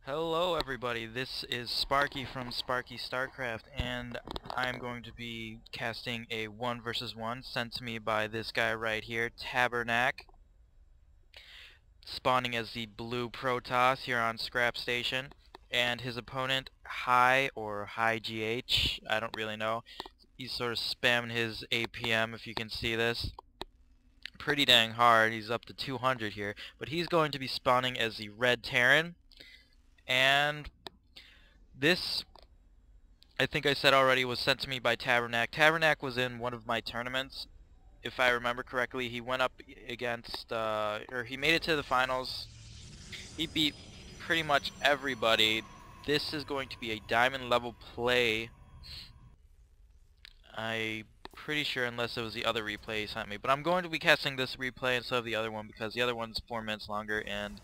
Hello everybody, this is Sparky from Sparky StarCraft, and I'm going to be casting a 1 versus 1 sent to me by this guy right here, Tabarnak, spawning as the blue Protoss here on Scrap Station, and his opponent, hiGh, I don't really know. He's sort of spamming his APM, if you can see this. Pretty dang hard, he's up to 200 here, but he's going to be spawning as the red Terran, and this, I think I said already, was sent to me by Tabarnak. Tabarnak was in one of my tournaments. If I remember correctly, he went up against, or he made it to the finals. He beat pretty much everybody. This is going to be a diamond level play. I'm pretty sure, unless it was the other replay he sent me. But I'm going to be casting this replay instead of the other one because the other one's 4 minutes longer, and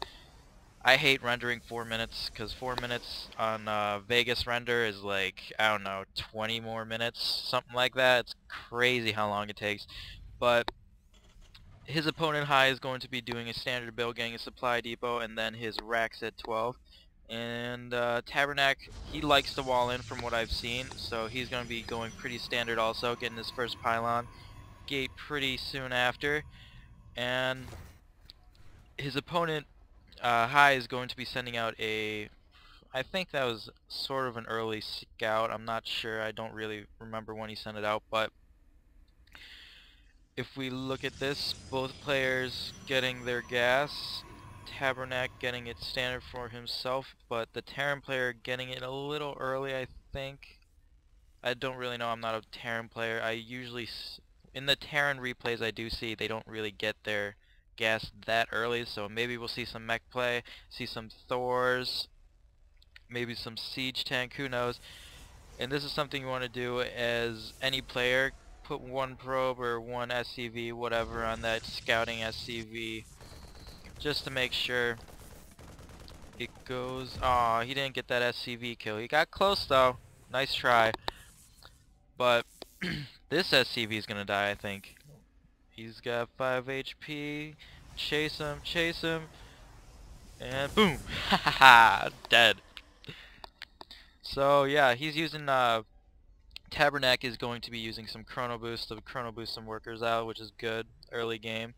I hate rendering 4 minutes, because 4 minutes on Vegas render is like, I don't know, 20 more minutes, something like that. It's crazy how long it takes. But his opponent high is going to be doing a standard build, getting a supply depot, and then his racks at 12. And Tabarnak, he likes to wall in from what I've seen, so he's going to be going pretty standard also, getting his first pylon gate pretty soon after. And his opponent High is going to be sending out a, I think that was sort of an early scout. I'm not sure. I don't really remember when he sent it out, but if we look at this, both players getting their gas, Tabarnak getting it standard for himself, but the Terran player getting it a little early, I think. I don't really know. I'm not a Terran player. I usually, in the Terran replays I do see, they don't really get their gas that early, so maybe we'll see some mech play, see some Thors, maybe some siege tank, who knows. And this is something you want to do as any player. Put one probe or one SCV, whatever, on that scouting SCV, just to make sure it goes. Aw, he didn't get that SCV kill. He got close though. Nice try. But this SCV is gonna die, I think. He's got 5 HP. Chase him, and boom! Ha ha ha! Dead. So yeah, he's using Tabarnak is going to be using some chrono boost to chrono boost some workers out, which is good early game.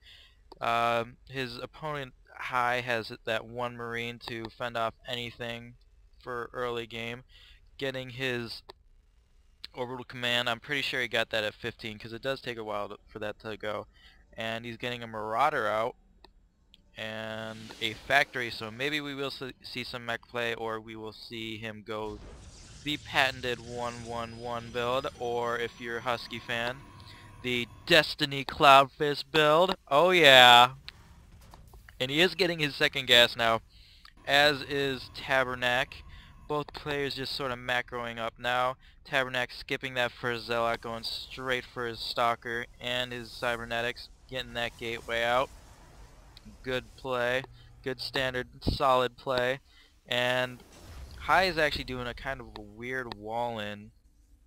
His opponent High has that one marine to fend off anything for early game. Getting his orbital command, I'm pretty sure he got that at 15 because it does take a while for that to go. And he's getting a marauder out and a factory, so maybe we will see some mech play, or we will see him go the patented 1-1-1 build, or if you're a Husky fan, the Destiny Cloudfist build. Oh yeah! And he is getting his second gas now, as is Tabarnak. Both players just sort of macroing up now. Tabarnak skipping that first Zealot, going straight for his Stalker and his Cybernetics, getting that gateway out. Good play. Good standard, solid play. And High is actually doing a kind of a weird wall-in,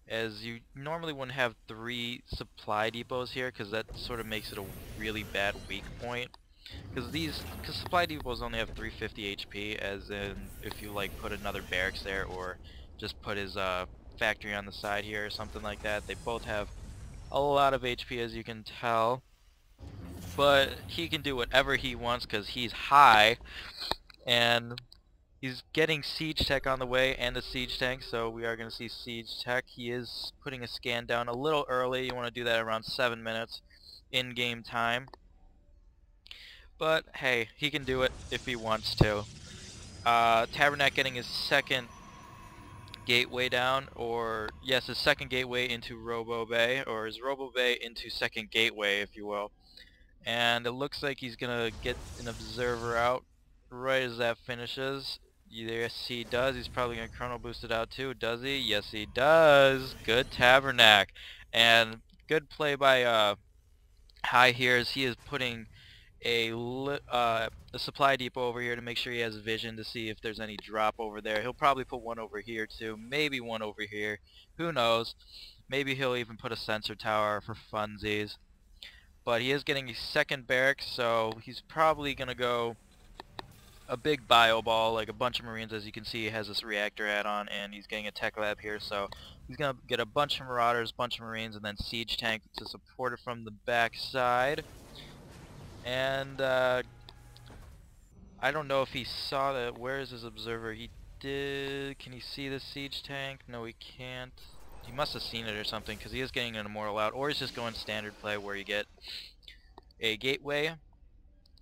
as you normally wouldn't have 3 supply depots here, because that sort of makes it a really bad weak point. Because supply depots only have 350 HP, as in if you like put another barracks there, or just put his factory on the side here or something like that. They both have a lot of HP, as you can tell. But he can do whatever he wants because he's high, and he's getting siege tech on the way and a siege tank, so we are going to see siege tech. He is putting a scan down a little early. You want to do that around 7 minutes in-game time. But hey, he can do it if he wants to. Tabarnak getting his second gateway down, or yes, his second gateway into Robo Bay, or his Robo Bay into second gateway, if you will. And it looks like he's gonna get an observer out right as that finishes. Yes, he does. He's probably gonna chrono boost it out too, does he? Yes, he does. Good Tabarnak, and good play by High here, as he is putting a supply depot over here to make sure he has vision to see if there's any drop over there. He'll probably put one over here too, maybe one over here. Who knows? Maybe he'll even put a sensor tower for funsies. But he is getting a second barracks, so he's probably gonna go a big bio ball, like a bunch of Marines. As you can see, he has this reactor hat on, and he's getting a tech lab here, so he's gonna get a bunch of Marauders, bunch of Marines, and then siege tank to support it from the back side. And I don't know if he saw that. Where is his observer? He did. Can he see the siege tank? No, he can't. He must have seen it or something, because he is getting an immortal out, or he's just going standard play where you get a gateway,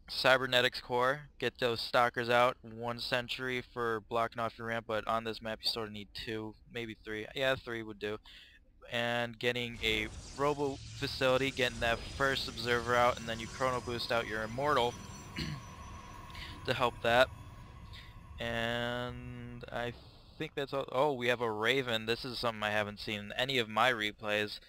cybernetics core, get those stalkers out, 1 sentry for blocking off your ramp, but on this map you sort of need 2, maybe 3. Yeah, 3 would do. And getting a robo facility, getting that first observer out, and then you chrono boost out your immortal to help that. And I think that's all. Oh, we have a Raven. This is something I haven't seen in any of my replays,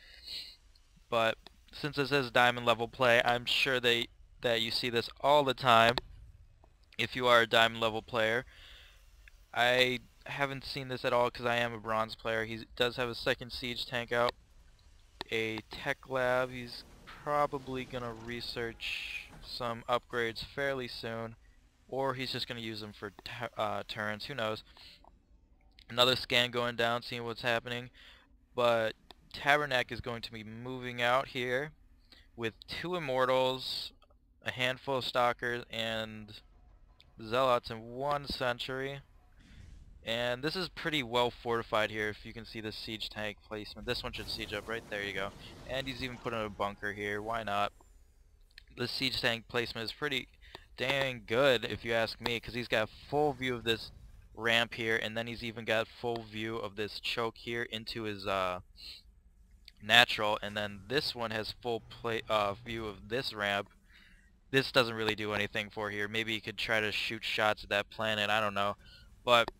but since this is diamond level play, I'm sure that you see this all the time if you are a diamond level player. I haven't seen this at all because I am a bronze player. He does have a second siege tank out, a tech lab. He's probably gonna research some upgrades fairly soon, or he's just gonna use them for turns. Who knows? Another scan going down, seeing what's happening. But Tabarnak is going to be moving out here with 2 immortals, a handful of stalkers, and zealots in 1 sentry. And this is pretty well fortified here, if you can see the siege tank placement. This one should siege up right there, you go. And he's even put in a bunker here, why not? The siege tank placement is pretty dang good, if you ask me, because he's got full view of this ramp here, and then he's even got full view of this choke here into his natural, and then this one has full view of this ramp. This doesn't really do anything for here. Maybe you could try to shoot shots at that planet, I don't know. But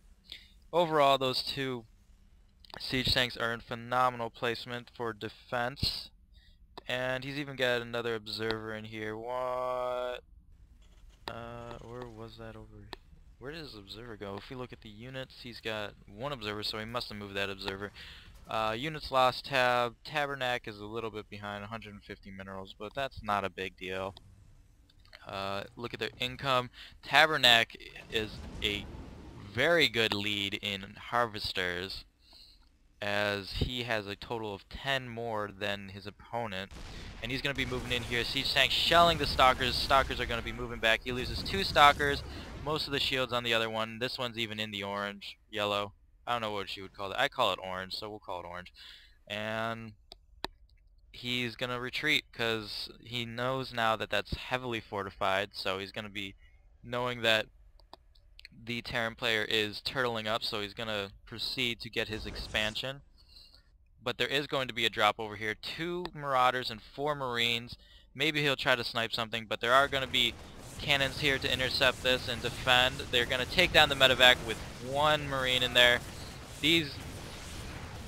overall, those 2 siege tanks are in phenomenal placement for defense. And he's even got another observer in here. What? Where was that over? Where did his observer go? If we look at the units, he's got 1 observer, so he must have moved that observer. Units lost tab. Tabarnak is a little bit behind, 150 minerals, but that's not a big deal. Look at their income. Tabarnak is a very good lead in harvesters, as he has a total of 10 more than his opponent. And he's going to be moving in here. Siege tank shelling the stalkers. Stalkers are going to be moving back. He loses 2 stalkers. Most of the shields on the other one. This one's even in the orange, yellow. I don't know what you would call it. I call it orange, so we'll call it orange. And he's going to retreat because he knows now that that's heavily fortified. So he's going to be knowing that the Terran player is turtling up, so he's going to proceed to get his expansion. But there is going to be a drop over here. 2 Marauders and 4 Marines. Maybe he'll try to snipe something, but there are going to be cannons here to intercept this and defend. They're going to take down the medevac with 1 Marine in there. These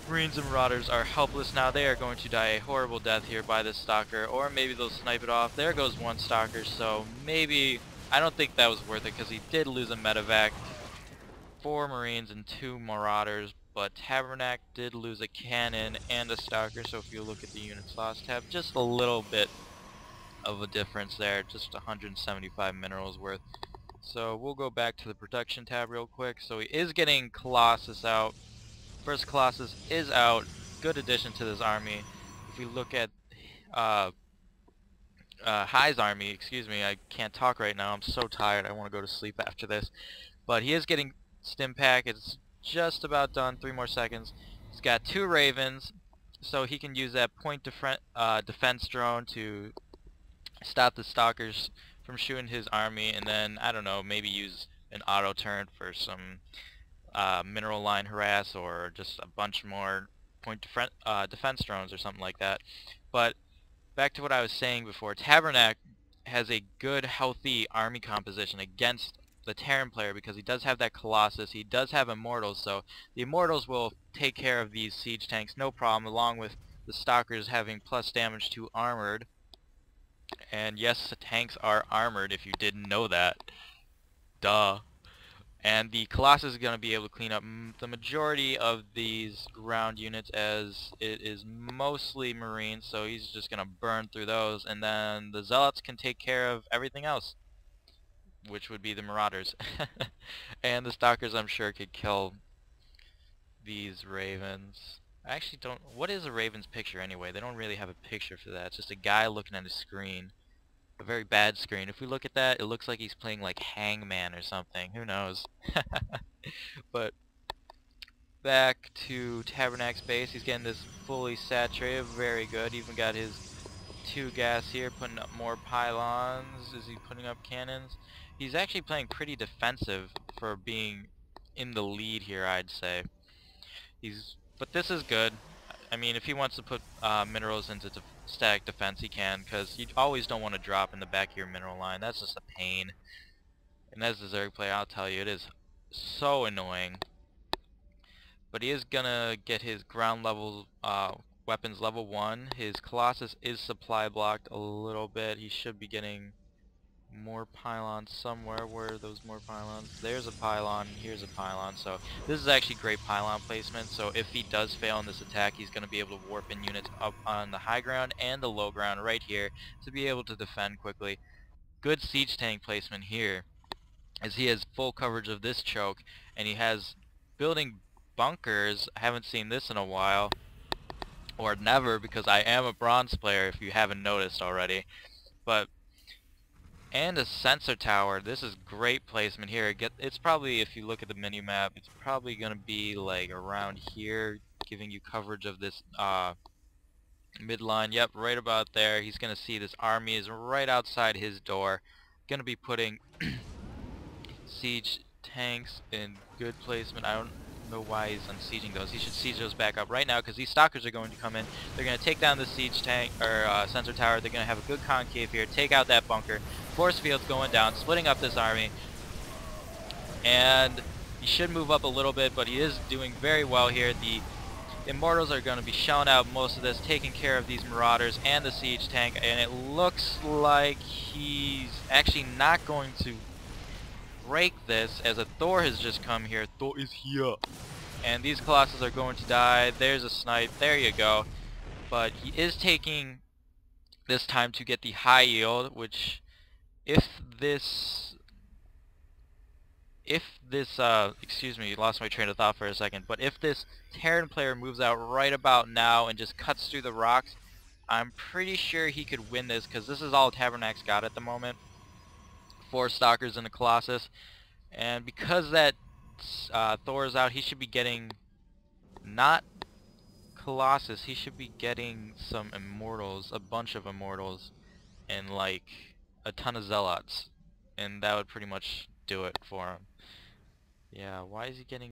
Marines and Marauders are helpless now. They are going to die a horrible death here by this Stalker, or maybe they'll snipe it off. There goes 1 Stalker, so maybe... I don't think that was worth it, because he did lose a medevac. 4 Marines and 2 Marauders, but Tabarnak did lose a cannon and a Stalker, so if you look at the units lost tab, just a little bit of a difference there, just 175 minerals worth. So we'll go back to the production tab real quick. So he is getting Colossus out. First Colossus is out. Good addition to this army. If we look at high's army, excuse me, I can't talk right now, I'm so tired, I want to go to sleep after this. But he is getting stim pack. It's just about done, 3 more seconds. He's got 2 Ravens, so he can use that point defense drone to stop the stalkers from shooting his army, and then, I don't know, maybe use an auto turn for some mineral line harass, or just a bunch more point defense drones or something like that. But back to what I was saying before, Tabarnak has a good, healthy army composition against the Terran player, because he does have that Colossus, he does have Immortals, so the Immortals will take care of these siege tanks no problem, along with the Stalkers having plus damage to armored. And yes, the tanks are armored, if you didn't know that. Duh. And the Colossus is going to be able to clean up the majority of these ground units, as it is mostly Marines, so he's just going to burn through those, and then the Zealots can take care of everything else. which would be the Marauders. And the Stalkers, I'm sure, could kill these Ravens. I actually don't... What is a Raven's picture anyway? They don't really have a picture for that. It's just a guy looking at a screen. A very bad screen. If we look at that, it looks like he's playing like Hangman or something. Who knows? But back to Tabernac's base. He's getting this fully saturated. Very good. Even got his 2 gas here, putting up more pylons. Is he putting up cannons? He's actually playing pretty defensive for being in the lead here, I'd say. But this is good. I mean, if he wants to put minerals into static defense, he can, because you always don't want to drop in the back of your mineral line. That's just a pain. And as a Zerg player, I'll tell you, it is so annoying. But he is gonna get his ground level weapons level 1. His Colossus is supply blocked a little bit. He should be getting more pylons somewhere. Where are those more pylons? There's a pylon, here's a pylon. So this is actually great pylon placement. So if he does fail in this attack, he's going to be able to warp in units up on the high ground and the low ground right here to be able to defend quickly. Good siege tank placement here, as he has full coverage of this choke, and he has building bunkers. I haven't seen this in a while, or never, because I am a bronze player if you haven't noticed already. But and a sensor tower. This is great placement here. It's probably, if you look at the mini map, it's probably gonna be like around here, giving you coverage of this midline. Yep, right about there. He's gonna see this army is right outside his door. Gonna be putting siege tanks in good placement. I don't know why he's unsieging those. He should siege those back up right now, because these stalkers are going to come in. They're going to take down the siege tank or sensor tower. They're going to have a good concave here, take out that bunker. Force fields going down, splitting up this army, and he should move up a little bit, but he is doing very well here. The Immortals are going to be shelling out most of this, taking care of these Marauders and the siege tank, and it looks like he's actually not going to break this, as a Thor has just come here. Thor is here. And these Colossus are going to die. There's a snipe. There you go. But he is taking this time to get the high yield, which if this excuse me, lost my train of thought for a second, but if this Terran player moves out right about now and just cuts through the rocks, I'm pretty sure he could win this, because this is all Tabernac's got at the moment. 4 Stalkers and a Colossus, and because that Thor is out, he should be getting not Colossus, he should be getting some Immortals, a bunch of Immortals, and like a ton of Zealots, and that would pretty much do it for him. Yeah, why is he getting